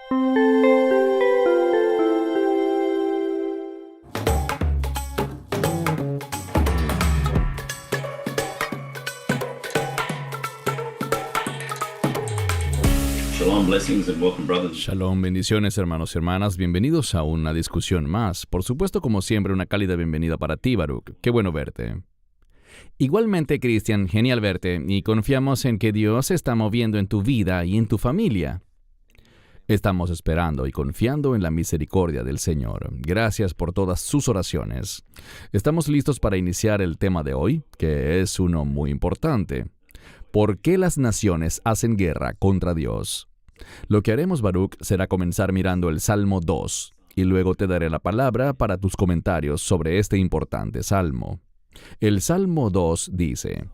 Shalom, blessings and welcome, brothers. Shalom, bendiciones hermanos y hermanas, bienvenidos a una discusión más. Por supuesto, como siempre, una cálida bienvenida para ti, Baruch. Qué bueno verte. Igualmente, Cristian, genial verte, y confiamos en que Dios se está moviendo en tu vida y en tu familia. Estamos esperando y confiando en la misericordia del Señor. Gracias por todas sus oraciones. Estamos listos para iniciar el tema de hoy, que es uno muy importante. ¿Por qué las naciones hacen guerra contra Dios? Lo que haremos, Baruch, será comenzar mirando el Salmo 2, y luego te daré la palabra para tus comentarios sobre este importante salmo. El Salmo 2 dice: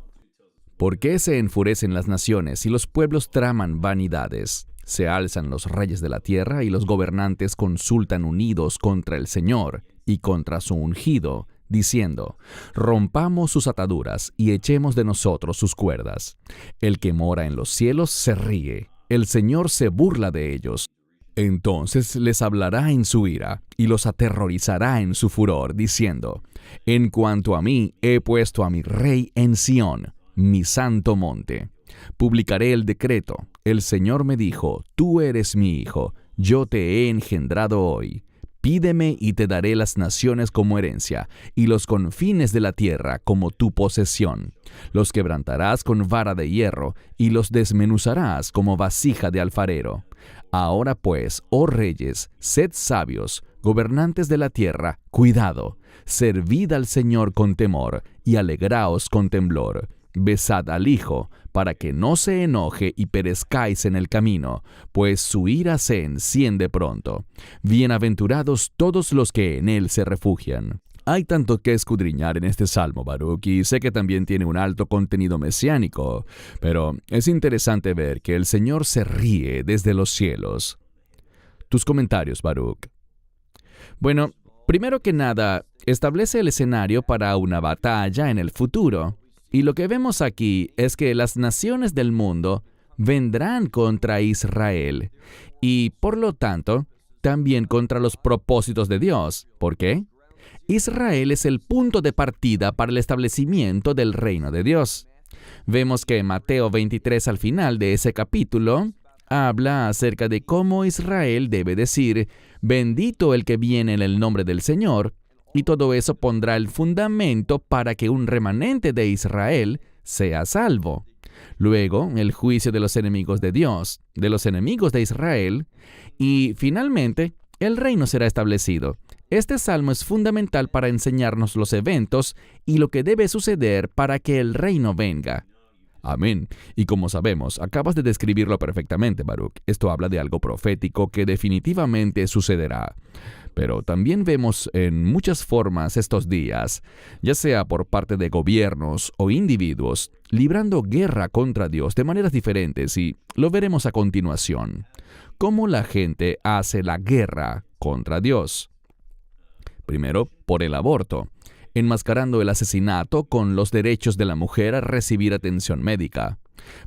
¿Por qué se enfurecen las naciones y los pueblos traman vanidades? Se alzan los reyes de la tierra y los gobernantes consultan unidos contra el Señor y contra su ungido, diciendo: rompamos sus ataduras y echemos de nosotros sus cuerdas. El que mora en los cielos se ríe, el Señor se burla de ellos. Entonces les hablará en su ira y los aterrorizará en su furor, diciendo: en cuanto a mí, he puesto a mi rey en Sión, mi santo monte. Publicaré el decreto. El Señor me dijo: tú eres mi hijo, yo te he engendrado hoy. Pídeme y te daré las naciones como herencia, y los confines de la tierra como tu posesión. Los quebrantarás con vara de hierro, y los desmenuzarás como vasija de alfarero. Ahora pues, oh reyes, sed sabios, gobernantes de la tierra, cuidado. Servid al Señor con temor, y alegraos con temblor. Besad al Hijo, para que no se enoje y perezcáis en el camino, pues su ira se enciende pronto. Bienaventurados todos los que en él se refugian. Hay tanto que escudriñar en este salmo, Baruch, y sé que también tiene un alto contenido mesiánico, pero es interesante ver que el Señor se ríe desde los cielos. Tus comentarios, Baruch. Bueno, primero que nada, establece el escenario para una batalla en el futuro. Y lo que vemos aquí es que las naciones del mundo vendrán contra Israel y, por lo tanto, también contra los propósitos de Dios. ¿Por qué? Israel es el punto de partida para el establecimiento del reino de Dios. Vemos que Mateo 23 al final de ese capítulo habla acerca de cómo Israel debe decir: bendito el que viene en el nombre del Señor. Y todo eso pondrá el fundamento para que un remanente de Israel sea salvo. Luego, el juicio de los enemigos de Dios, de los enemigos de Israel, y finalmente, el reino será establecido. Este salmo es fundamental para enseñarnos los eventos y lo que debe suceder para que el reino venga. Amén. Y como sabemos, acabas de describirlo perfectamente, Baruch. Esto habla de algo profético que definitivamente sucederá. Pero también vemos en muchas formas estos días, ya sea por parte de gobiernos o individuos, librando guerra contra Dios de maneras diferentes, y lo veremos a continuación. ¿Cómo la gente hace la guerra contra Dios? Primero, por el aborto, enmascarando el asesinato con los derechos de la mujer a recibir atención médica.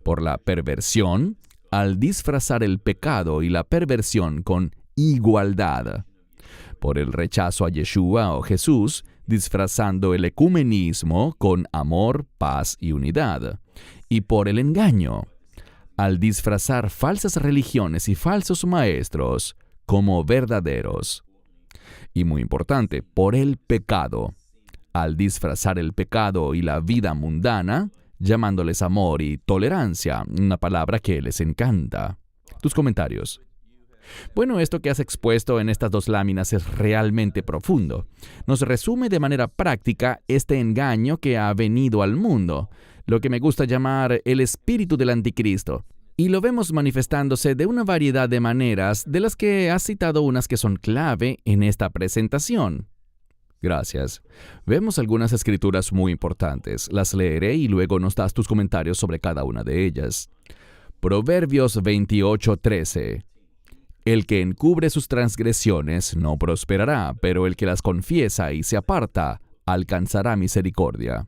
Por la perversión, al disfrazar el pecado y la perversión con igualdad. Por el rechazo a Yeshua o Jesús, disfrazando el ecumenismo con amor, paz y unidad. Y por el engaño, al disfrazar falsas religiones y falsos maestros como verdaderos. Y muy importante, por el pecado, al disfrazar el pecado y la vida mundana, llamándoles amor y tolerancia, una palabra que les encanta. Tus comentarios. Bueno, esto que has expuesto en estas dos láminas es realmente profundo. Nos resume de manera práctica este engaño que ha venido al mundo, lo que me gusta llamar el espíritu del anticristo. Y lo vemos manifestándose de una variedad de maneras, de las que has citado unas que son clave en esta presentación. Gracias. Vemos algunas escrituras muy importantes. Las leeré y luego nos das tus comentarios sobre cada una de ellas. Proverbios 28:13. El que encubre sus transgresiones no prosperará, pero el que las confiesa y se aparta alcanzará misericordia.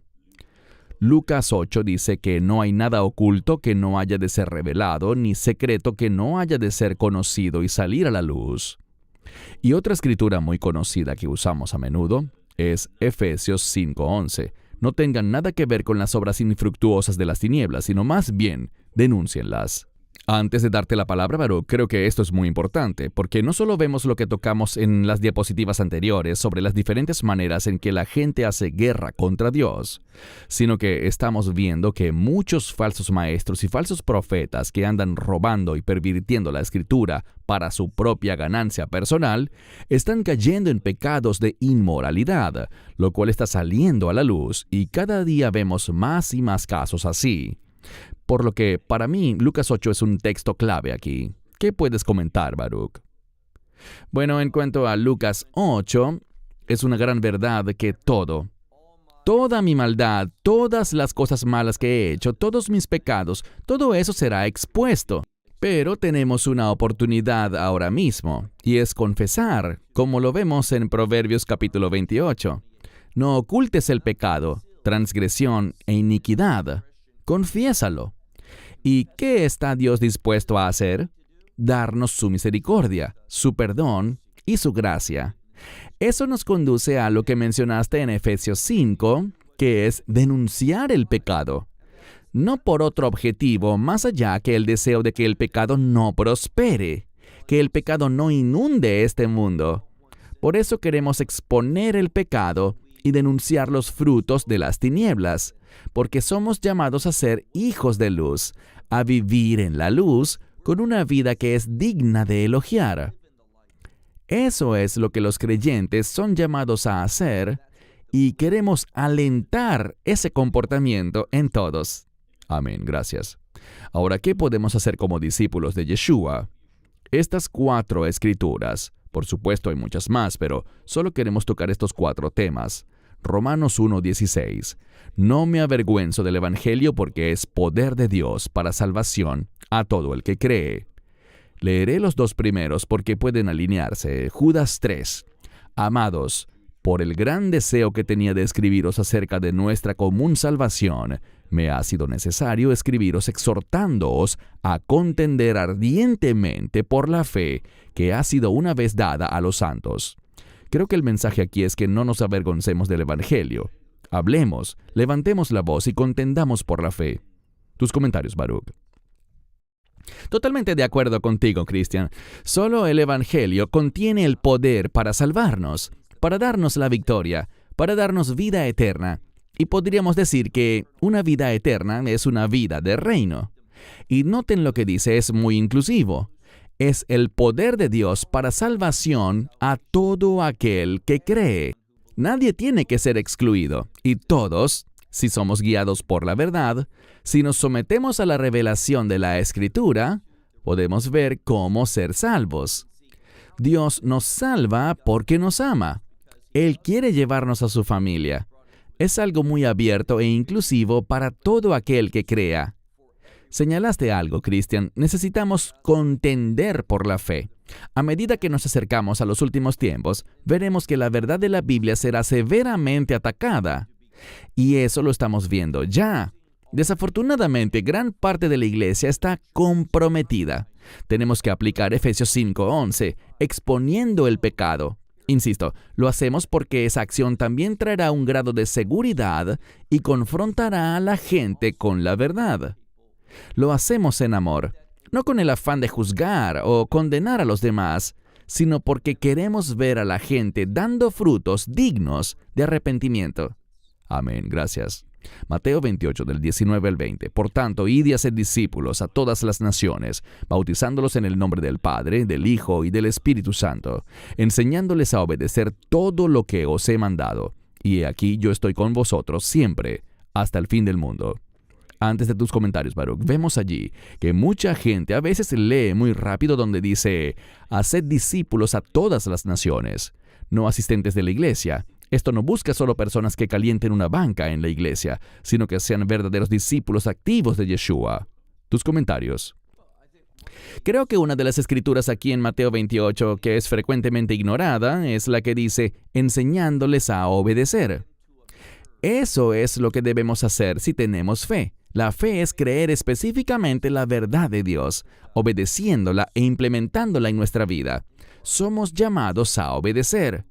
Lucas 8 dice que no hay nada oculto que no haya de ser revelado, ni secreto que no haya de ser conocido y salir a la luz. Y otra escritura muy conocida que usamos a menudo es Efesios 5:11. No tengan nada que ver con las obras infructuosas de las tinieblas, sino más bien denúncienlas. Antes de darte la palabra, Baruch, creo que esto es muy importante, porque no solo vemos lo que tocamos en las diapositivas anteriores sobre las diferentes maneras en que la gente hace guerra contra Dios, sino que estamos viendo que muchos falsos maestros y falsos profetas que andan robando y pervirtiendo la Escritura para su propia ganancia personal, están cayendo en pecados de inmoralidad, lo cual está saliendo a la luz, y cada día vemos más y más casos así. Por lo que, para mí, Lucas 8 es un texto clave aquí. ¿Qué puedes comentar, Baruch? Bueno, en cuanto a Lucas 8, es una gran verdad que toda mi maldad, todas las cosas malas que he hecho, todos mis pecados, todo eso será expuesto. Pero tenemos una oportunidad ahora mismo, y es confesar, como lo vemos en Proverbios capítulo 28. No ocultes el pecado, transgresión e iniquidad. Confiésalo. ¿Y qué está Dios dispuesto a hacer? Darnos su misericordia, su perdón y su gracia. Eso nos conduce a lo que mencionaste en Efesios 5, que es denunciar el pecado. No por otro objetivo más allá que el deseo de que el pecado no prospere, que el pecado no inunde este mundo. Por eso queremos exponer el pecado y denunciar los frutos de las tinieblas, porque somos llamados a ser hijos de luz, a vivir en la luz con una vida que es digna de elogiar. Eso es lo que los creyentes son llamados a hacer, y queremos alentar ese comportamiento en todos. Amén, gracias. Ahora, ¿qué podemos hacer como discípulos de Yeshua? Estas 4 escrituras, por supuesto hay muchas más, pero solo queremos tocar estos 4 temas. Romanos 1:16. No me avergüenzo del Evangelio porque es poder de Dios para salvación a todo el que cree. Leeré los 2 primeros porque pueden alinearse. Judas 3. Amados, por el gran deseo que tenía de escribiros acerca de nuestra común salvación, me ha sido necesario escribiros exhortándoos a contender ardientemente por la fe que ha sido una vez dada a los santos. Creo que el mensaje aquí es que no nos avergoncemos del Evangelio. Hablemos, levantemos la voz y contendamos por la fe. Tus comentarios, Baruch. Totalmente de acuerdo contigo, Cristian. Solo el Evangelio contiene el poder para salvarnos, para darnos la victoria, para darnos vida eterna. Y podríamos decir que una vida eterna es una vida de reino. Y noten lo que dice, es muy inclusivo. Es el poder de Dios para salvación a todo aquel que cree. Nadie tiene que ser excluido, y todos, si somos guiados por la verdad, si nos sometemos a la revelación de la Escritura, podemos ver cómo ser salvos. Dios nos salva porque nos ama. Él quiere llevarnos a su familia. Es algo muy abierto e inclusivo para todo aquel que crea. Señalaste algo, Cristian. Necesitamos contender por la fe. A medida que nos acercamos a los últimos tiempos, veremos que la verdad de la Biblia será severamente atacada. Y eso lo estamos viendo ya. Desafortunadamente, gran parte de la iglesia está comprometida. Tenemos que aplicar Efesios 5:11, exponiendo el pecado. Insisto, lo hacemos porque esa acción también traerá un grado de seguridad y confrontará a la gente con la verdad. Lo hacemos en amor, no con el afán de juzgar o condenar a los demás, sino porque queremos ver a la gente dando frutos dignos de arrepentimiento. Amén, gracias. Mateo 28, del 19 al 20. Por tanto, id y haced discípulos a todas las naciones, bautizándolos en el nombre del Padre, del Hijo y del Espíritu Santo, enseñándoles a obedecer todo lo que os he mandado. Y he aquí yo estoy con vosotros siempre, hasta el fin del mundo. Antes de tus comentarios, Baruch, vemos allí que mucha gente a veces lee muy rápido donde dice, haced discípulos a todas las naciones, no asistentes de la iglesia. Esto no busca solo personas que calienten una banca en la iglesia, sino que sean verdaderos discípulos activos de Yeshua. Tus comentarios. Creo que una de las escrituras aquí en Mateo 28 que es frecuentemente ignorada es la que dice, enseñándoles a obedecer. Eso es lo que debemos hacer si tenemos fe. La fe es creer específicamente la verdad de Dios, obedeciéndola e implementándola en nuestra vida. Somos llamados a obedecer.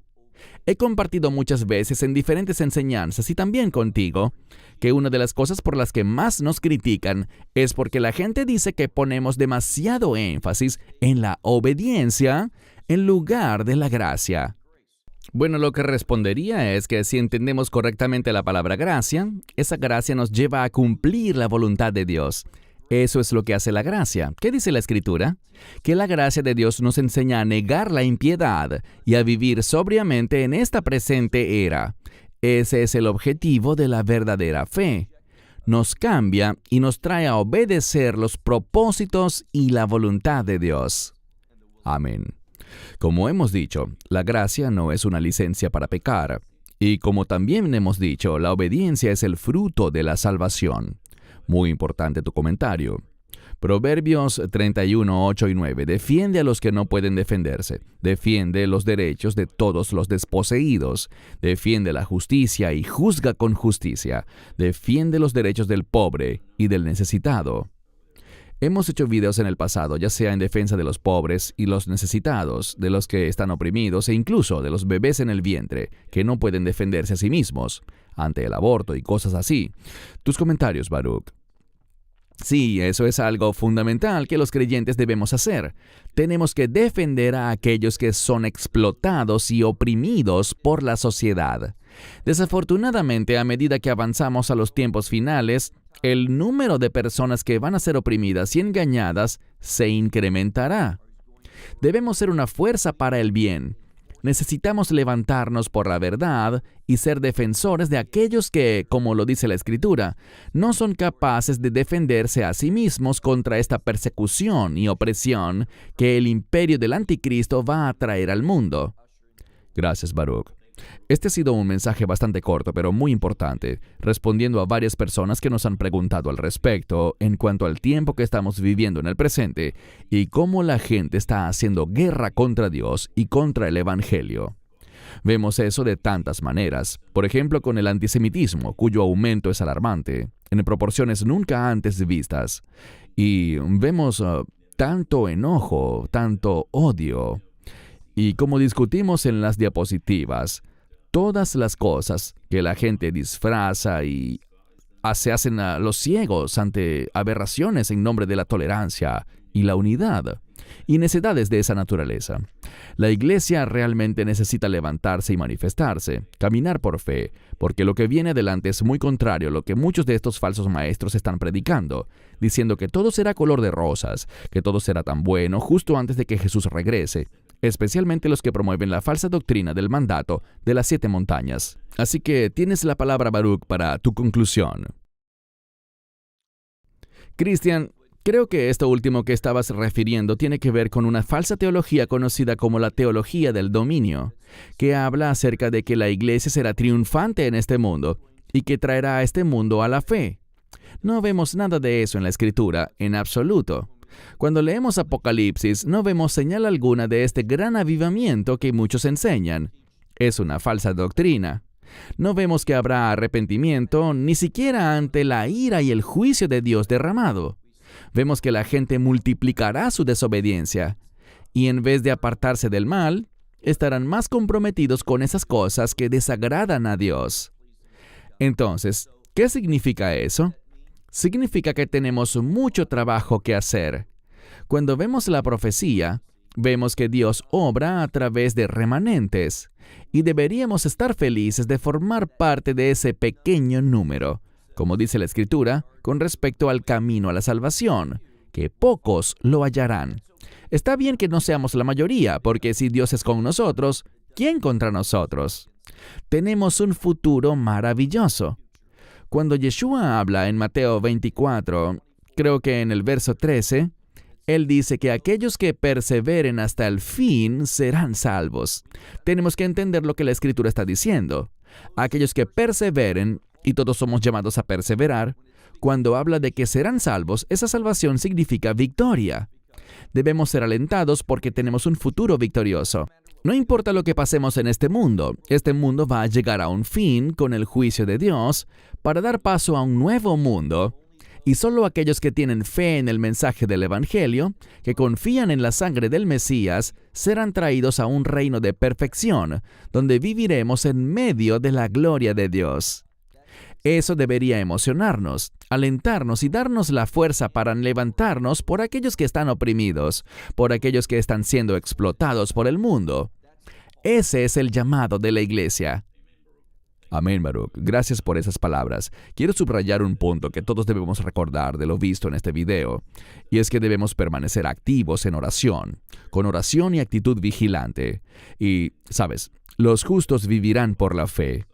He compartido muchas veces en diferentes enseñanzas y también contigo que una de las cosas por las que más nos critican es porque la gente dice que ponemos demasiado énfasis en la obediencia en lugar de la gracia. Bueno, lo que respondería es que si entendemos correctamente la palabra gracia, esa gracia nos lleva a cumplir la voluntad de Dios. Eso es lo que hace la gracia. ¿Qué dice la Escritura? Que la gracia de Dios nos enseña a negar la impiedad y a vivir sobriamente en esta presente era. Ese es el objetivo de la verdadera fe. Nos cambia y nos trae a obedecer los propósitos y la voluntad de Dios. Amén. Como hemos dicho, la gracia no es una licencia para pecar. Y como también hemos dicho, la obediencia es el fruto de la salvación. Muy importante tu comentario. Proverbios 31, 8 y 9. Defiende a los que no pueden defenderse. Defiende los derechos de todos los desposeídos. Defiende la justicia y juzga con justicia. Defiende los derechos del pobre y del necesitado. Hemos hecho videos en el pasado, ya sea en defensa de los pobres y los necesitados, de los que están oprimidos e incluso de los bebés en el vientre, que no pueden defenderse a sí mismos, ante el aborto y cosas así. Tus comentarios, Baruch. Sí, eso es algo fundamental que los creyentes debemos hacer. Tenemos que defender a aquellos que son explotados y oprimidos por la sociedad. Desafortunadamente, a medida que avanzamos a los tiempos finales, el número de personas que van a ser oprimidas y engañadas se incrementará. Debemos ser una fuerza para el bien. Necesitamos levantarnos por la verdad y ser defensores de aquellos que, como lo dice la Escritura, no son capaces de defenderse a sí mismos contra esta persecución y opresión que el imperio del anticristo va a traer al mundo. Gracias, Baruch. Este ha sido un mensaje bastante corto, pero muy importante, respondiendo a varias personas que nos han preguntado al respecto en cuanto al tiempo que estamos viviendo en el presente y cómo la gente está haciendo guerra contra Dios y contra el Evangelio. Vemos eso de tantas maneras, por ejemplo con el antisemitismo, cuyo aumento es alarmante, en proporciones nunca antes vistas. Y vemos tanto enojo, tanto odio. Y como discutimos en las diapositivas, todas las cosas que la gente disfraza y se hacen a los ciegos ante aberraciones en nombre de la tolerancia y la unidad, y necedades de esa naturaleza. La iglesia realmente necesita levantarse y manifestarse, caminar por fe, porque lo que viene adelante es muy contrario a lo que muchos de estos falsos maestros están predicando, diciendo que todo será color de rosas, que todo será tan bueno justo antes de que Jesús regrese, especialmente los que promueven la falsa doctrina del mandato de las 7 montañas. Así que tienes la palabra, Baruch, para tu conclusión. Cristian, creo que esto último que estabas refiriendo tiene que ver con una falsa teología conocida como la teología del dominio, que habla acerca de que la iglesia será triunfante en este mundo y que traerá a este mundo a la fe. No vemos nada de eso en la Escritura, en absoluto. Cuando leemos Apocalipsis, no vemos señal alguna de este gran avivamiento que muchos enseñan. Es una falsa doctrina. No vemos que habrá arrepentimiento, ni siquiera ante la ira y el juicio de Dios derramado. Vemos que la gente multiplicará su desobediencia, y en vez de apartarse del mal, estarán más comprometidos con esas cosas que desagradan a Dios. Entonces, ¿qué significa eso? Significa que tenemos mucho trabajo que hacer. Cuando vemos la profecía, vemos que Dios obra a través de remanentes, y deberíamos estar felices de formar parte de ese pequeño número, como dice la Escritura, con respecto al camino a la salvación, que pocos lo hallarán. Está bien que no seamos la mayoría, porque si Dios es con nosotros, ¿quién contra nosotros? Tenemos un futuro maravilloso. Cuando Yeshua habla en Mateo 24, creo que en el verso 13, Él dice que aquellos que perseveren hasta el fin serán salvos. Tenemos que entender lo que la Escritura está diciendo. Aquellos que perseveren, y todos somos llamados a perseverar, cuando habla de que serán salvos, esa salvación significa victoria. Debemos ser alentados porque tenemos un futuro victorioso. No importa lo que pasemos en este mundo va a llegar a un fin con el juicio de Dios para dar paso a un nuevo mundo. Y solo aquellos que tienen fe en el mensaje del Evangelio, que confían en la sangre del Mesías, serán traídos a un reino de perfección, donde viviremos en medio de la gloria de Dios. Eso debería emocionarnos, alentarnos y darnos la fuerza para levantarnos por aquellos que están oprimidos, por aquellos que están siendo explotados por el mundo. Ese es el llamado de la iglesia. Amén, Baruch. Gracias por esas palabras. Quiero subrayar un punto que todos debemos recordar de lo visto en este video, y es que debemos permanecer activos en oración, con oración y actitud vigilante. Y, ¿sabes? Los justos vivirán por la fe.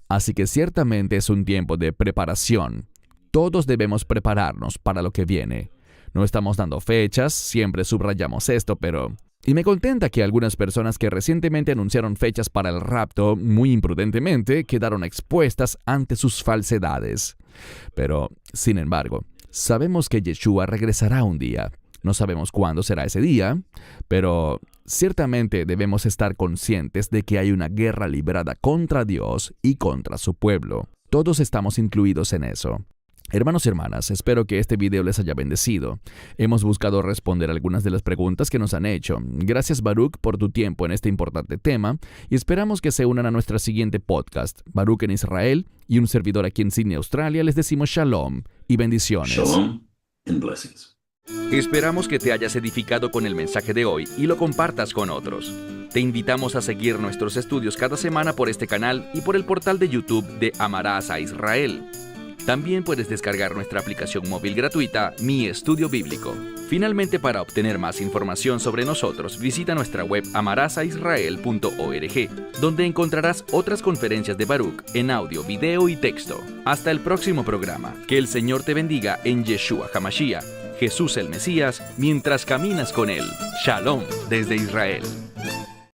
Así que ciertamente es un tiempo de preparación. Todos debemos prepararnos para lo que viene. No estamos dando fechas, siempre subrayamos esto, pero... Y me contenta que algunas personas que recientemente anunciaron fechas para el rapto muy imprudentemente quedaron expuestas ante sus falsedades. Pero, sin embargo, sabemos que Yeshua regresará un día. No sabemos cuándo será ese día, pero ciertamente debemos estar conscientes de que hay una guerra librada contra Dios y contra su pueblo. Todos estamos incluidos en eso. Hermanos y hermanas, espero que este video les haya bendecido. Hemos buscado responder algunas de las preguntas que nos han hecho. Gracias, Baruch, por tu tiempo en este importante tema y esperamos que se unan a nuestra siguiente podcast. Baruch en Israel y un servidor aquí en Sydney, Australia, les decimos Shalom y bendiciones. Shalom and blessings. Esperamos que te hayas edificado con el mensaje de hoy y lo compartas con otros. Te invitamos a seguir nuestros estudios cada semana por este canal y por el portal de YouTube de Amarás a Israel. También puedes descargar nuestra aplicación móvil gratuita, Mi Estudio Bíblico. Finalmente, para obtener más información sobre nosotros, visita nuestra web amarasaisrael.org, donde encontrarás otras conferencias de Baruch en audio, video y texto. Hasta el próximo programa. Que el Señor te bendiga en Yeshua HaMashiach, Jesús el Mesías, mientras caminas con Él. Shalom desde Israel.